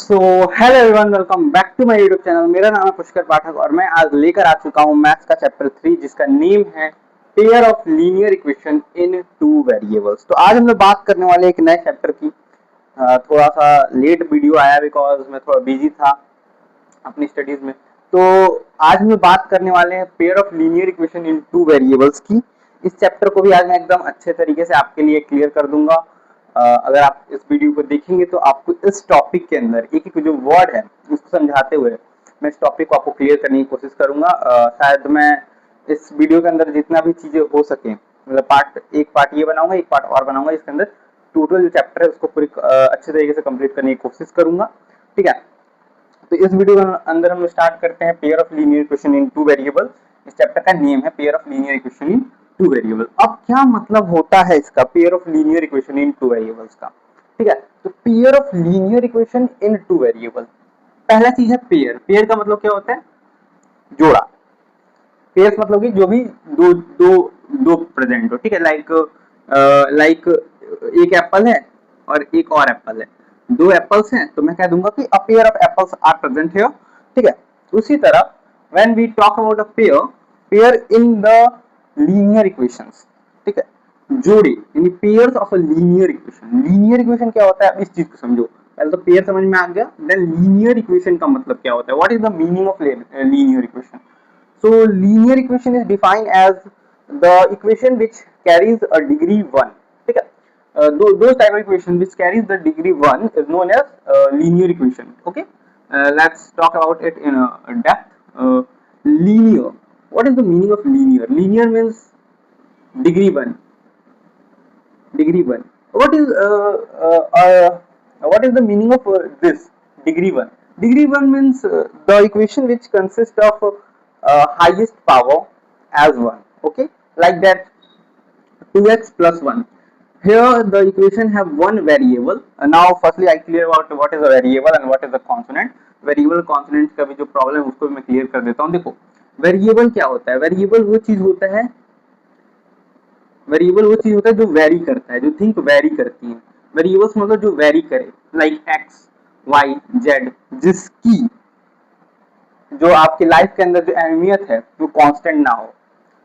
So hello everyone, welcome back to my YouTube channel. मेरा नाम है पुष्कर पाठक और मैं आज लेकर आ चुका हूँ मैथ्स का चैप्टर 3 जिसका नेम है pair of linear equation in two variables. तो आज हम लोग बात करने वाले एक नए चैप्टर की। थोड़ा सा लेट वीडियो आया बिकॉज मैं थोड़ा बिजी था अपनी स्टडीज में। तो आज हम लोग बात करने वाले हैं pair of linear equation in two variables की। इस चैप्टर को भी आज मैं एकदम अच्छे तरीके से आपके लिए क्लियर कर दूंगा। अगर आप इस वीडियो को देखेंगे तो आपको इस टॉपिक के अंदर एक एक जो वर्ड है उसको समझाते हुए मैं इस टॉपिक को आपको क्लियर करने की कोशिश करूंगा। शायद मैं इस वीडियो के अंदर जितना भी चीजें हो सके, मतलब एक पार्ट ये बनाऊंगा, एक पार्ट और बनाऊंगा, इसके अंदर टोटल जो चैप्टर है उसको पूरी अच्छे तरीके से कंप्लीट करने की कोशिश करूंगा। ठीक है, तो इस वीडियो के अंदर हम स्टार्ट करते हैं pair of linear equation in two variable. इस चैप्टर का नेम है pair of linear equation in two variable. अब क्या मतलब होता है इसका pair of linear equation in two variables का? ठीक है, तो pair of linear equation in two variable, पहला चीज है पेयर। पेयर का मतलब क्या होता है? जोड़ा। पेयर्स मतलब कि जो भी दो दो दो प्रेजेंट हो। ठीक है, लाइक एक एप्पल है और एक और एप्पल है, दो एप्पल्स हैं तो मैं कह दूंगा कि a pair of apples are present here. ठीक है, उसी तरह when we talk about a pair, pair in the linear equations. ठीक है, जोड़े यानी pairs of a linear equation. Linear equation क्या होता है, अब इस चीज को समझो। पहले तो पेयर समझ में आ गया, देन लीनियर इक्वेशन का मतलब क्या होता है, what is the meaning of linear equation. So linear equation is defined as the equation which carries a degree 1. ठीक है, those type of equation which carries the degree 1 is known as linear equation. Okay, let's talk about it in depth. Linear. What is the meaning of linear? Linear means degree 1. Degree 1. What is the meaning of this degree 1? Degree 1 means the equation which consists of highest power as 1. Okay, like that 2x plus 1. Here the equation have one variable. Now firstly I clear about what is a variable and what is a consonant. Variable consonant का भी जो problem है उसको भी मैं clear कर देता हूँ। देखो, वेरिएबल क्या होता है? वेरिएबल वो चीज होता है, वेरिएबल वो चीज होता है जो वेरी करता है, जो थिंक वेरी करती है। वेरिएबल्स मतलब जो वेरी करे, लाइक एक्स वाई जेड, जिसकी जो आपकी लाइफ के अंदर जो अहमियत है वो कांस्टेंट ना हो।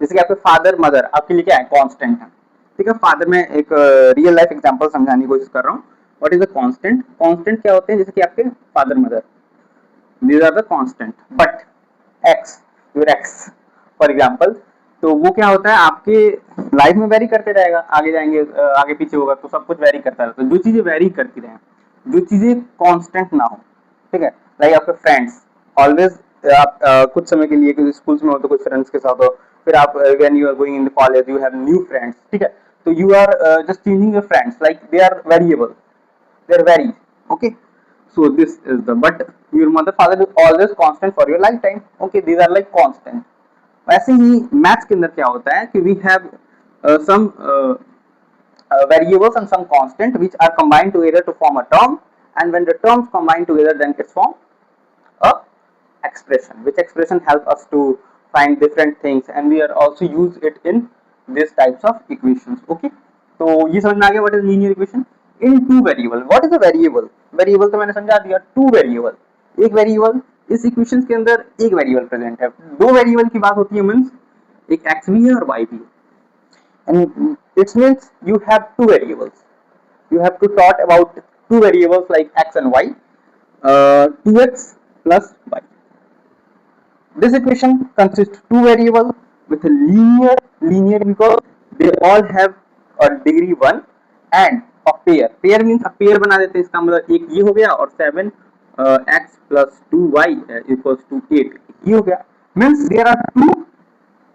जैसे कि आपके फादर मदर आपके लिए क्या है? कांस्टेंट है। ठीक है, फादर में एक रियल लाइफ एग्जांपल समझाने की कोशिश कर रहा हूँ। What is the constant? Constant क्या होते हैं? जैसे कि आपके father mother, these are the constant, but x, your x for example, तो वो क्या होता है आपके लाइफ में वेरी करते रहेगा, आगे जाएंगे आगे पीछे होगा तो सब कुछ वेरी करता रहता है। जो चीजें वेरी करती रहे, जो चीजें कांस्टेंट ना हो। ठीक है, लाइक आपके फ्रेंड्स ऑलवेज, आप कुछ समय के लिए स्कूल्स में हो तो कुछ फ्रेंड्स के साथ हो, फिर आप when you are going in college you have new friends. ठीक है, तो you are just changing your friends, like they are variable, they are vary. Okay, so this is the, but your mother father is always constant for your lifetime. Okay, these are like constant. वैसे ही maths के अंदर क्या होता है कि we have some variables and some constant which are combined together to form a term, and when the terms combine together then it's form a expression, which expression help us to find different things and we are also use it in these types of equations. Okay, तो ये समझ में आ गया what is linear equation in two variable. What is a variable? Variable तो मैंने समझा दिया, two variable, एक variable, इस equations के अंदर एक variable present है। दो variable की बात होती है मीन्स एक x भी है और y भी है, and it means you have two variables. You have to talk about two variables like x and y, 2x plus y. This equation consists two variables with a linear because they all have a degree 1 and a pair. Pair means a pair बना देते हैं, इसका मतलब एक ये हो गया और 7 x plus 2y equals to 8, ये हो गया। Means there are two,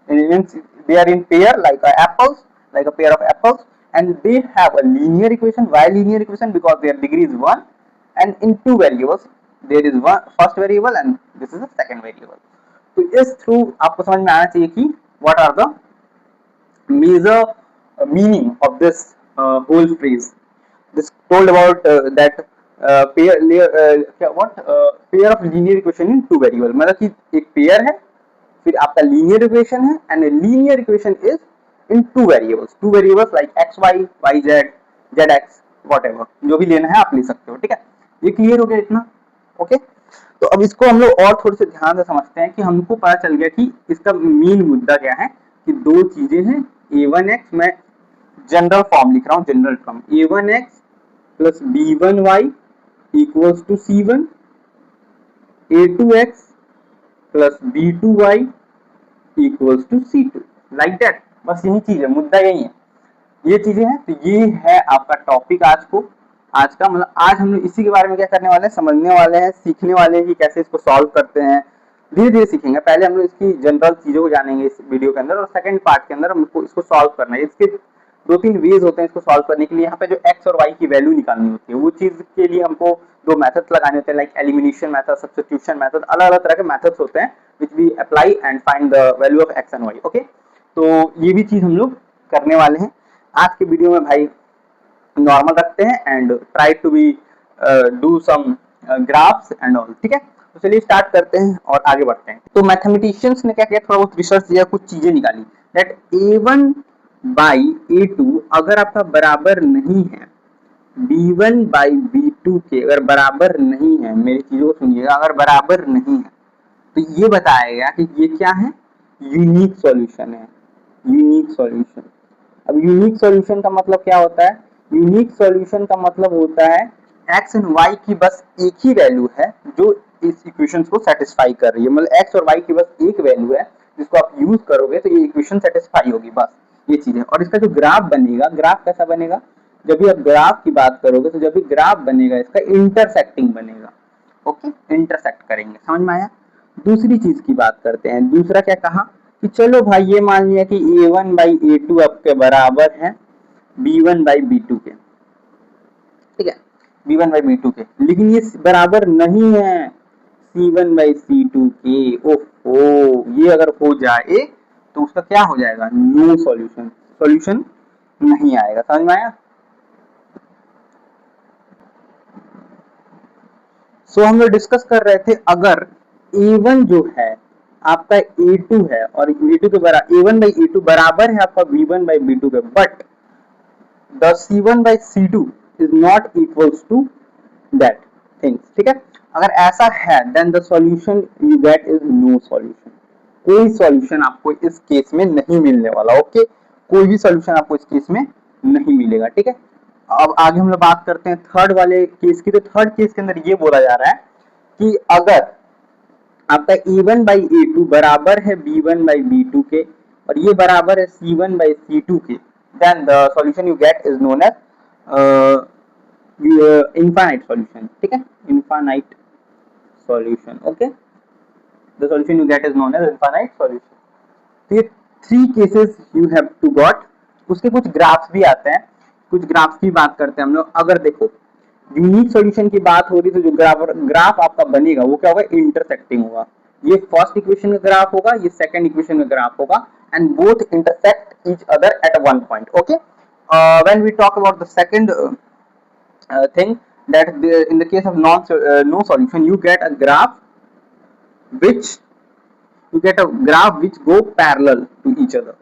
means they are in pair like apples, like a pair of apples, and they have a linear equation. Why linear equation? Because their degree is 1 and in two variables there is one first variable and this is the second variable. तो इस through आपको समझ में आना चाहिए कि what are the major meaning of this whole phrase. This told about that pair of linear equation in two variable, मतलब कि एक पेयर है, फिर आपका लीनियर इक्वेशन है, and linear equation is in two variables like X Y, Y Z, Z X, whatever, जो भी लेना है आप ले सकते हो। ठीक है, ये क्लियर हो गया इतना? ओके, तो अब इसको हम लोग और थोड़े से ध्यान से समझते हैं कि हमको पता चल गया कि इसका मेन मुद्दा क्या है कि दो चीजें हैं a1x, मैं जनरल फॉर्म लिख रहा हूँ, general form a1x plus b1y equals to c1, a2x plus b2y equals to c2, like that. बस यही चीज है, मुद्दा यही है, ये चीजें हैं। तो ये है आपका टॉपिक आज का, मतलब आज हम लोग इसी के बारे में क्या करने वाले हैं, समझने वाले हैं, सीखने वाले हैं कि कैसे इसको सॉल्व करते हैं। धीरे धीरे सीखेंगे, पहले हम लोग इसकी जनरल चीजों को जानेंगे इस वीडियो के अंदर, और सेकंड पार्ट के अंदर हमको इसको सॉल्व करना है। इसके दो तीन वेज होते हैं इसको सॉल्व करने के लिए। यहाँ पे जो एक्स और वाई की वैल्यू निकालनी होती है, वो चीज के लिए हमको दो मेथड्स लगाने होते हैं, like elimination method, substitution method, अलग अलग तरह के मेथड्स होते हैं which we apply and find the value of X and Y. Okay, तो ये भी चीज हम लोग करने वाले हैं आज के वीडियो में भाई। नॉर्मल रखते हैं and try to be do some graphs and all, ठीक है। तो चलिए स्टार्ट करते हैं और आगे बढ़ते हैं। तो मैथमेटिशियंस ने क्या किया, थोड़ा बहुत रिसर्च किया, कुछ चीजें निकाली दैट a1 बाई a2 अगर आपका बराबर नहीं है b1 बाई b2 के, अगर बराबर नहीं है, मेरी चीजों को सुनिएगा, अगर बराबर नहीं है तो ये बताएगा कि ये क्या है, यूनिक सॉल्यूशन है, यूनिक सॉल्यूशन। अब यूनिक सॉल्यूशन का मतलब क्या होता है, यूनिक सॉल्यूशन का मतलब होता है एक्स एंड वाई की बस एक ही वैल्यू है जो इस इक्वेशन को सेटिस्फाई कर रही है, मतलब एक्स और वाई की बस एक वैल्यू है जिसको आप यूज करोगे तो ये इक्वेशन सेटिस्फाई होगी, बस ये चीज है। और इसका जो ग्राफ बनेगा, ग्राफ कैसा बनेगा, जब भी आप ग्राफ की बात करोगे तो जब भी ग्राफ बनेगा इसका इंटरसेक्टिंग बनेगा। ओके, इंटरसेक्ट करेंगे, समझ में आया। दूसरी चीज की बात करते हैं, दूसरा क्या कहा कि चलो भाई ये मान लिया कि a1 बाई a2 आपके बराबर है b1 बाई b2 के, ठीक है, b1 बाई b2 के, लेकिन ये बराबर नहीं है c1 बाई c2 के। ओहो, ये अगर हो जाए तो उसका क्या हो जाएगा, नो सॉल्यूशन, सॉल्यूशन नहीं आएगा, समझ में आया। सो हम लोग डिस्कस कर रहे थे, अगर a1 जो है आपका a2 है और a2 के बराबर a1 बाई a2 बराबर है आपका b1 बाई b2 के, but the c1 by c2 is not equals to that thing, ठीक है। अगर ऐसा है then the solution you get is no solution, कोई सॉल्यूशन आपको इस केस में नहीं मिलने वाला। ओके, कोई भी सॉल्यूशन आपको इस केस में नहीं मिलेगा, ठीक है। अब आगे हम लोग बात करते हैं थर्ड वाले केस की। तो थर्ड केस के अंदर ये बोला जा रहा है कि अगर आपका a1 बाई a2 बराबर है b1 बाई b2 के और ये बराबर है c1 बाई c2 के, then the solution you get is known as infinite solution, ठीक है, infinite solution. Okay, the solution you get is known as infinite solution. तो ये three cases you have to got. उसके कुछ graphs भी आते हैं, कुछ ग्राफ्स की बात करते हैं हम लोग। अगर देखो यूनिक सॉल्यूशन की बात हो रही तो जो ग्राफ आपका बनेगा वो क्या होगा, इंटरसेक्टिंग होगा। ये फर्स्ट इक्वेशन का ग्राफ होगा, ये सेकंड इक्वेशन का ग्राफ होगा, and both intersect each other at one point. Okay, when we talk about the second thing, that in the case of no solution you get a graph which go parallel to each other.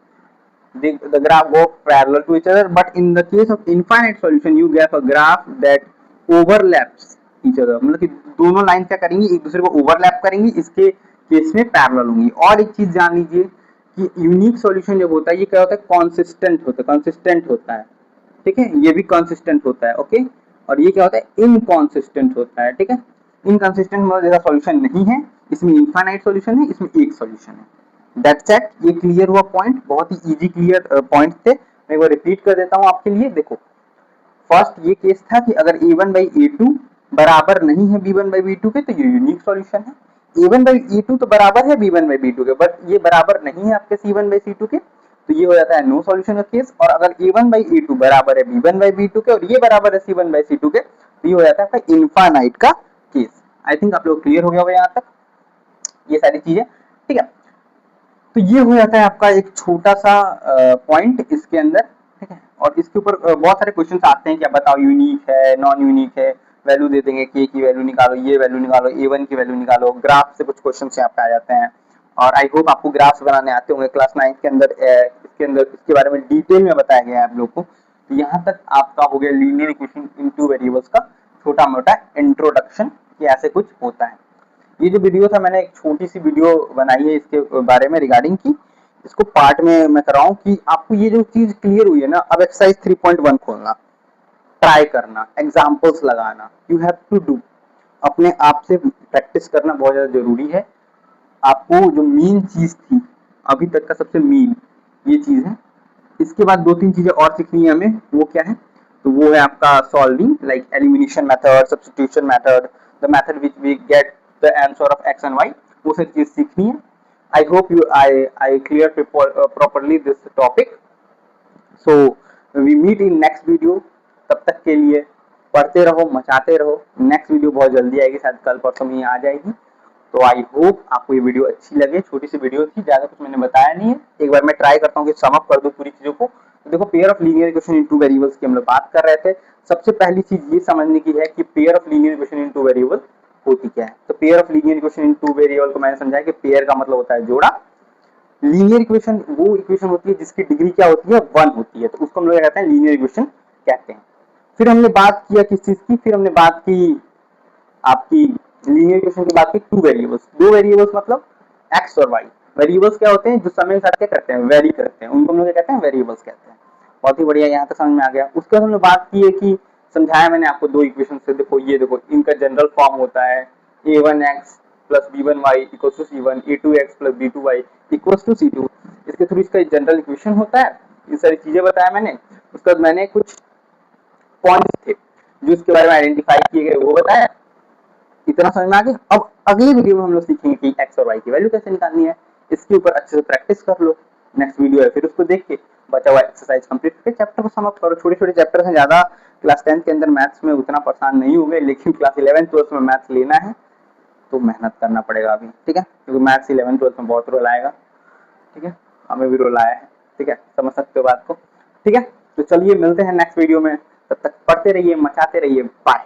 The graph go parallel to each other, but in the case of infinite solution you get a graph that overlaps each other, मतलब कि दोनों line क्या करेंगी, एक दूसरे को overlap करेंगी, इसके केस में पैरेलल होंगी। और एक चीज जान लीजिए कि यूनिक सॉल्यूशन जब होता है ये क्या होता है, कंसिस्टेंट होता है, ठीक है, ये भी कंसिस्टेंट होता है। ओके, और ये क्या होता है, इनकॉन्सिस्टेंट होता है, ठीक है। इनकंसिस्टेंट मतलब जैसा सॉल्यूशन नहीं है, इसमें इनफाइनाइट सॉल्यूशन है, इसमें एक सॉल्यूशन है। दैट्स इट, ये क्लियर हुआ पॉइंट, बहुत ही इजी क्लियर पॉइंट थे। मैं एक बार रिपीट कर देता हूं आपके लिए। देखो फर्स्ट ये केस था कि अगर a1 बाई a2 बराबर नहीं है b1 बाई b2 के तो ये यूनिक सॉल्यूशन है। a1 बाई a2 तो बराबर है b1 बाई b2 के, बट ये बराबर नहीं है आपके c1 बाई c2 के, तो ये हो जाता है नो सॉल्यूशन का केस। और अगर a1 बाई a2 बराबर है b1 बाई b2 के और ये बराबर है c1 बाई c2 के, तो ये हो जाता है आपका इनफाइनाइट का केस। आई थिंक आप लोग क्लियर हो गया होगा यहाँ तक ये सारी चीजें, ठीक है। तो ये हो जाता है आपका एक छोटा सा पॉइंट इसके अंदर, ठीक है। और इसके ऊपर बहुत सारे क्वेश्चंस आते हैं कि आप बताओ यूनिक है, नॉन यूनिक है, वैल्यू दे देंगे, के की वैल्यू निकालो, ये वैल्यू निकालो, a1 की वैल्यू निकालो। ग्राफ से कुछ क्वेश्चन यहाँ पे आ जाते हैं, और आई होप आपको ग्राफ्स बनाने आते होंगे। क्लास 9 के अंदर इसके बारे में डिटेल में बताया गया है आप लोग को। तो यहाँ तक आपका हो गया linear equation in two variables का छोटा मोटा इंट्रोडक्शन कि ऐसे कुछ होता है। ये जो वीडियो था मैंने एक छोटी सी वीडियो बनाई है इसके बारे में रिगार्डिंग की, इसको पार्ट में मैं कर रहा हूँ कि आपको ये जो चीज क्लियर हुई है ना, अब एक्सरसाइज 3.1 खोलना, ट्राई करना, एग्जाम्पल्स लगाना, यू हैव टू डू, अपने आप से प्रैक्टिस करना बहुत ज्यादा जरूरी है। आपको जो मेन चीज थी अभी तक का सबसे मेन ये चीज है। इसके बाद दो तीन चीजें और सीखनी है हमें, वो क्या है, तो वो है आपका solving, like elimination method, substitution method, the method which we get the answer of X and Y, वो सारी चीज सीखनी है। I hope you I clear properly this topic. So we meet in next video. तब तक के लिए पढ़ते रहो, मचाते रहो। नेक्स्ट वीडियो बहुत जल्दी आएगी, शायद कल परसों में आ जाएगी। तो आई होप आपको ये वीडियो अच्छी लगे। छोटी सी वीडियो थी, ज्यादा कुछ मैंने बताया नहीं है। एक बार मैं ट्राई करता हूँ कि सम अप कर दूं पूरी चीजों को। तो देखो, pair of linear equation in two variables की हम लोग बात कर रहे थे। सबसे पहली चीज ये समझने की है कि pair of linear equation in two variable होती क्या है। तो pair of linear equation in two variable को मैंने समझाया कि पेयर का मतलब होता है जोड़ा, लीनियर इक्वेशन वो इक्वेशन होती है जिसकी डिग्री क्या होती है, 1 होती है, तो उसको हम लोग कहते हैं लीनियर इक्वेशन कहते हैं। फिर हमने बात किया किस चीज की, फिर हमने बात की आपकी लीनियर इक्वेशन की, बात की टू वेरिएबल्स, दो वेरिएबल्स मतलब एक्स और वाई। वेरिएबल्स क्या होते हैं, जो समय के साथ क्या करते हैं, वेरी करते हैं, उनको हम लोग कहते हैं वेरिएबल्स कहते हैं। बहुत ही बढ़िया, यहाँ तक समझ में आ गया। उसके बाद हमने बात की है कि समझाया मैंने आपको दो इक्वेशन से, देखो ये देखो, इनका जनरल फॉर्म होता है a1x plus b1y equal to c1, a2x plus b2y equal to c2। इसके थ्रू इसका जनरल इक्वेशन होता है। ये सारी चीजें बताया मैंने। उसके बाद मैंने कुछ पॉइंट्स थे जो इसके बारे में आइडेंटिफाई किए गए वो बताया। इतना समझ में आ गया। अब अगली वीडियो में हम लोग सीखेंगे कि एक्स और वाई की वैल्यू कैसे निकालनी है। इसके ऊपर अच्छे से प्रैक्टिस कर लो। नेक्स्ट वीडियो है, फिर उसको देख के बचा हुआ एक्सरसाइज कंप्लीट करके चैप्टर को सम अप करो। छोटे छोटे चैप्टर हैं, ज्यादा क्लास 10 के अंदर मैथ्स में उतना परेशान नहीं होंगे, लेकिन क्लास 11 12 में मैथ्स लेना है तो मेहनत करना पड़ेगा अभी, ठीक है, क्योंकि मैथ्स 11 12 में बहुत रोल आएगा। ठीक है, हमें भी रोल आया है। ठीक है, समझ सकते हो बात को। ठीक है, तो चलिए मिलते हैं नेक्स्ट वीडियो में। तब तक पढ़ते रहिए, मचाते रहिए। बाय।